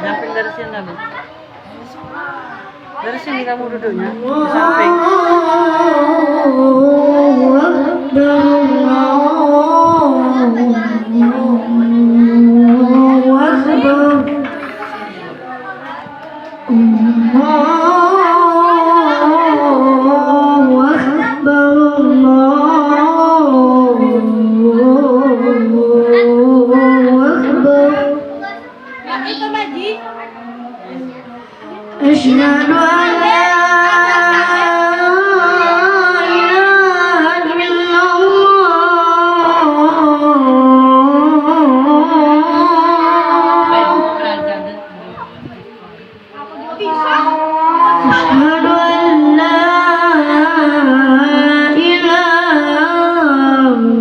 Samping dari sini Nabi. Dari sini kamu duduknya di samping. أشهد أن لا إله إلا الله أشهد أن لا إله إلا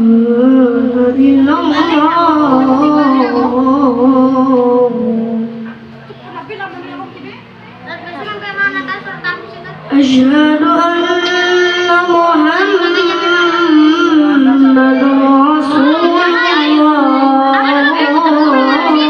أشهد أن محمد رسول الله أشهد أن محمد رسول حي على حي على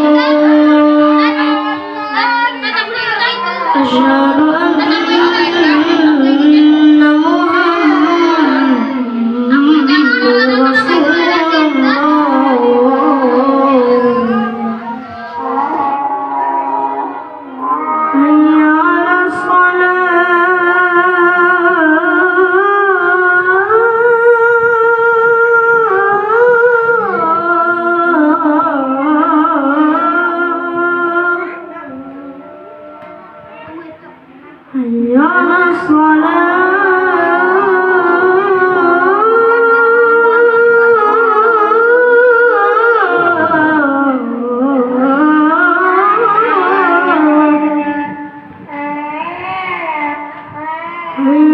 حي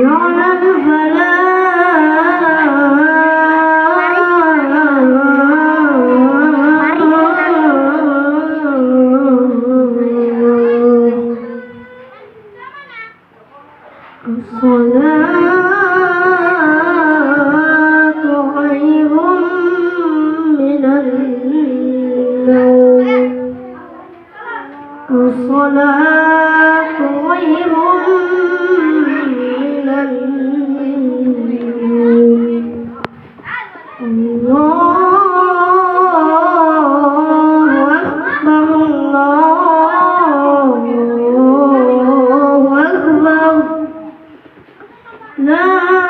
على الصلاة خير من النوم الصلاة خير من النوم الله أكبر الله أكبر لا